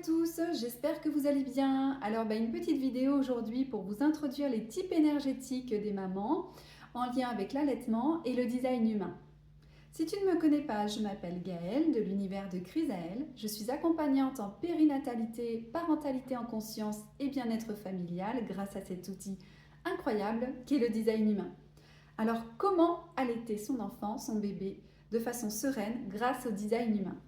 tous, j'espère que vous allez bien. Alors, une petite vidéo aujourd'hui pour vous introduire les types énergétiques des mamans en lien avec l'allaitement et le design humain. Si tu ne me connais pas, je m'appelle Gaëlle de l'univers de Chrysaël. Je suis accompagnante en périnatalité, parentalité en conscience et bien-être familial grâce à cet outil incroyable qu'est le design humain. Alors, comment allaiter son enfant, son bébé, de façon sereine grâce au design humain?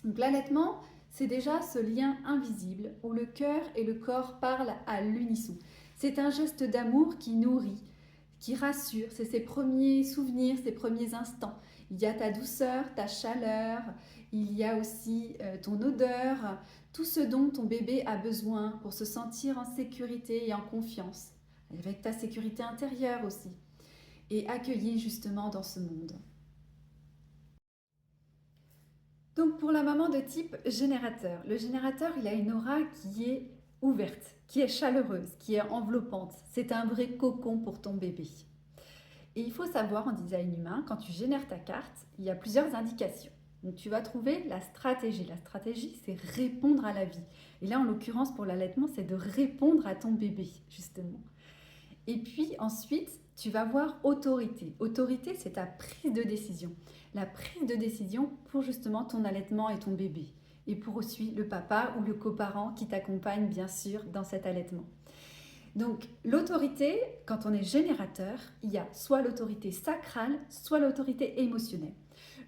Donc l'allaitement, c'est déjà ce lien invisible où le cœur et le corps parlent à l'unisson. C'est un geste d'amour qui nourrit, qui rassure, c'est ses premiers souvenirs, ses premiers instants. Il y a ta douceur, ta chaleur, il y a aussi ton odeur, tout ce dont ton bébé a besoin pour se sentir en sécurité et en confiance, avec ta sécurité intérieure aussi, et accueilli justement dans ce monde. Donc pour la maman de type générateur, le générateur il a une aura qui est ouverte, qui est chaleureuse, qui est enveloppante. C'est un vrai cocon pour ton bébé. Et il faut savoir en design humain, quand tu génères ta carte, il y a plusieurs indications. Donc tu vas trouver la stratégie. La stratégie, c'est répondre à la vie. Et là, en l'occurrence, pour l'allaitement, c'est de répondre à ton bébé, justement. Et puis ensuite, tu vas voir autorité. Autorité, c'est ta prise de décision. La prise de décision pour justement ton allaitement et ton bébé. Et pour aussi le papa ou le coparent qui t'accompagne bien sûr dans cet allaitement. Donc l'autorité, quand on est générateur, il y a soit l'autorité sacrale, soit l'autorité émotionnelle.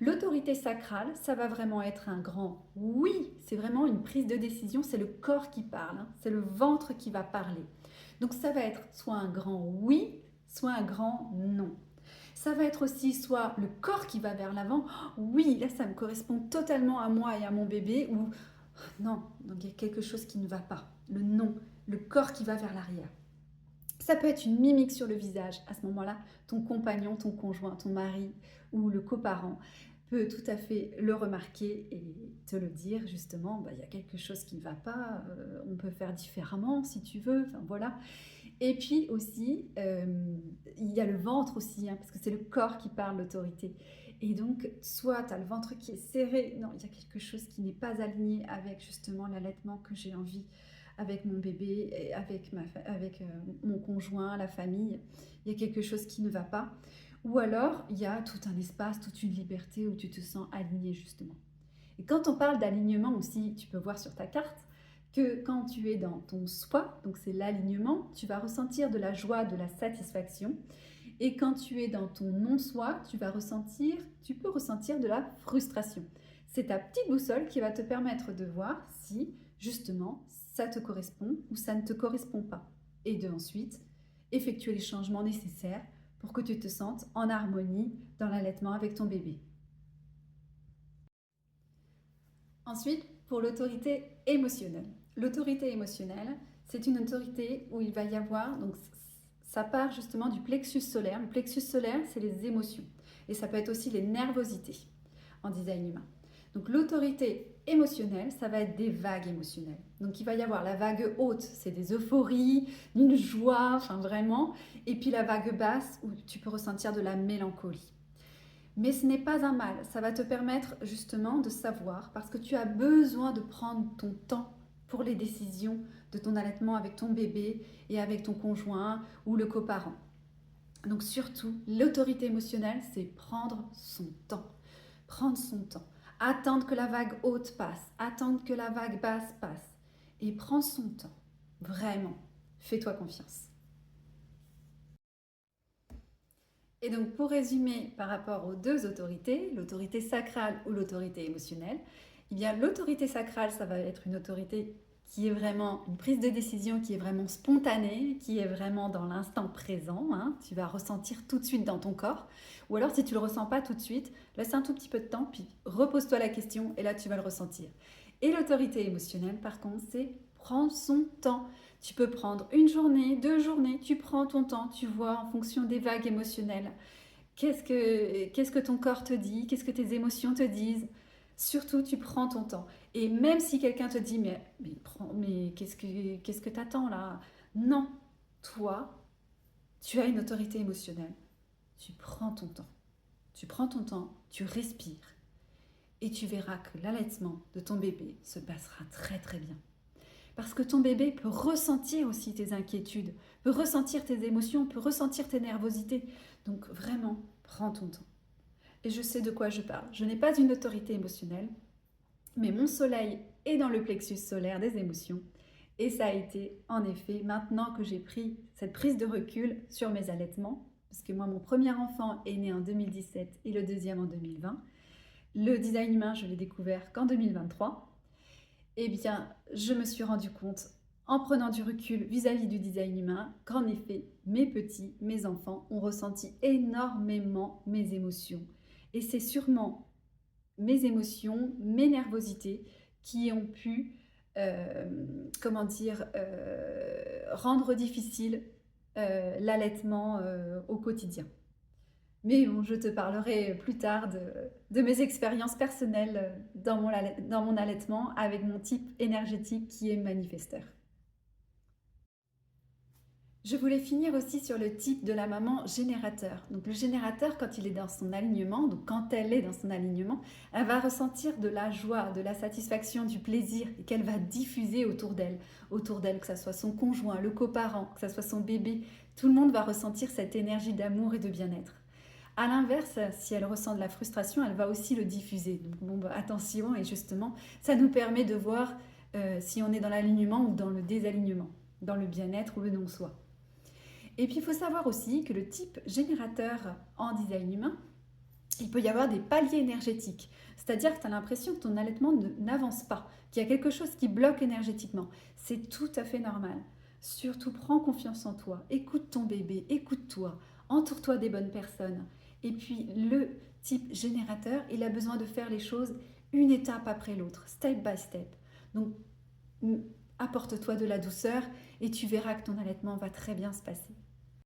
L'autorité sacrale, ça va vraiment être un grand oui, c'est vraiment une prise de décision, c'est le corps qui parle, c'est le ventre qui va parler. Donc ça va être soit un grand oui, soit un grand non. Ça va être aussi soit le corps qui va vers l'avant, oui, là ça me correspond totalement à moi et à mon bébé, ou non, donc il y a quelque chose qui ne va pas, le non, le corps qui va vers l'arrière. Ça peut être une mimique sur le visage. À ce moment-là, ton compagnon, ton conjoint, ton mari ou le coparent peut tout à fait le remarquer et te le dire justement, il y a quelque chose qui ne va pas, on peut faire différemment si tu veux, enfin voilà. Et puis aussi, il y a le ventre aussi, parce que c'est le corps qui parle l'autorité. Et donc, soit tu as le ventre qui est serré, non, il y a quelque chose qui n'est pas aligné avec justement l'allaitement que j'ai envie avec mon bébé, et avec mon conjoint, la famille. Il y a quelque chose qui ne va pas. Ou alors, il y a tout un espace, toute une liberté où tu te sens aligné justement. Et quand on parle d'alignement aussi, tu peux voir sur ta carte, que quand tu es dans ton soi, donc c'est l'alignement, tu vas ressentir de la joie, de la satisfaction. Et quand tu es dans ton non-soi, tu peux ressentir de la frustration. C'est ta petite boussole qui va te permettre de voir si, justement, ça te correspond ou ça ne te correspond pas. Et de ensuite effectuer les changements nécessaires pour que tu te sentes en harmonie dans l'allaitement avec ton bébé. Ensuite, pour l'autorité émotionnelle. L'autorité émotionnelle, c'est une autorité où il va y avoir, donc ça part justement du plexus solaire. Le plexus solaire, c'est les émotions. Et ça peut être aussi les nervosités en design humain. Donc l'autorité émotionnelle, ça va être des vagues émotionnelles. Donc il va y avoir la vague haute, c'est des euphories, une joie, enfin vraiment. Et puis la vague basse, où tu peux ressentir de la mélancolie. Mais ce n'est pas un mal, ça va te permettre justement de savoir, parce que tu as besoin de prendre ton temps pour les décisions de ton allaitement avec ton bébé et avec ton conjoint ou le coparent. Donc surtout, l'autorité émotionnelle, c'est prendre son temps. Prendre son temps. Attendre que la vague haute passe, attendre que la vague basse passe. Et prends son temps. Vraiment, fais-toi confiance. Et donc, pour résumer par rapport aux deux autorités, l'autorité sacrale ou l'autorité émotionnelle, eh bien, l'autorité sacrale, ça va être une autorité qui est vraiment une prise de décision qui est vraiment spontanée, qui est vraiment dans l'instant présent. Tu vas ressentir tout de suite dans ton corps. Ou alors, si tu ne le ressens pas tout de suite, laisse un tout petit peu de temps, puis repose-toi la question et là, tu vas le ressentir. Et l'autorité émotionnelle, par contre, c'est prendre son temps. Tu peux prendre une journée, 2 journées, tu prends ton temps, tu vois en fonction des vagues émotionnelles. Qu'est-ce que ton corps te dit? Qu'est-ce que tes émotions te disent? Surtout, tu prends ton temps. Et même si quelqu'un te dit, mais qu'est-ce que t'attends là? Non, toi, tu as une autorité émotionnelle. Tu prends ton temps. Tu prends ton temps, tu respires. Et tu verras que l'allaitement de ton bébé se passera très très bien. Parce que ton bébé peut ressentir aussi tes inquiétudes, peut ressentir tes émotions, peut ressentir tes nervosités. Donc vraiment, prends ton temps. Et je sais de quoi je parle. Je n'ai pas une autorité émotionnelle, mais mon soleil est dans le plexus solaire des émotions. Et ça a été, en effet, maintenant que j'ai pris cette prise de recul sur mes allaitements, parce que moi, mon premier enfant est né en 2017 et le deuxième en 2020. Le design humain, je l'ai découvert qu'en 2023. Eh bien, je me suis rendu compte, en prenant du recul vis-à-vis du design humain, qu'en effet, mes petits, mes enfants ont ressenti énormément mes émotions. Et c'est sûrement mes émotions, mes nervosités qui ont pu, rendre difficile l'allaitement au quotidien. Mais bon, je te parlerai plus tard de mes expériences personnelles dans mon allaitement avec mon type énergétique qui est manifesteur. Je voulais finir aussi sur le type de la maman générateur. Donc le générateur, quand il est dans son alignement, donc quand elle est dans son alignement, elle va ressentir de la joie, de la satisfaction, du plaisir qu'elle va diffuser autour d'elle. Autour d'elle, que ce soit son conjoint, le coparent, que ce soit son bébé, tout le monde va ressentir cette énergie d'amour et de bien-être. À l'inverse, si elle ressent de la frustration, elle va aussi le diffuser. Donc bon, attention, et justement, ça nous permet de voir si on est dans l'alignement ou dans le désalignement, dans le bien-être ou le non-soi. Et puis il faut savoir aussi que le type générateur en design humain, il peut y avoir des paliers énergétiques. C'est-à-dire que tu as l'impression que ton allaitement n'avance pas, qu'il y a quelque chose qui bloque énergétiquement. C'est tout à fait normal. Surtout, prends confiance en toi, écoute ton bébé, écoute-toi, entoure-toi des bonnes personnes. Et puis le type générateur, il a besoin de faire les choses une étape après l'autre, step by step. Donc apporte-toi de la douceur et tu verras que ton allaitement va très bien se passer.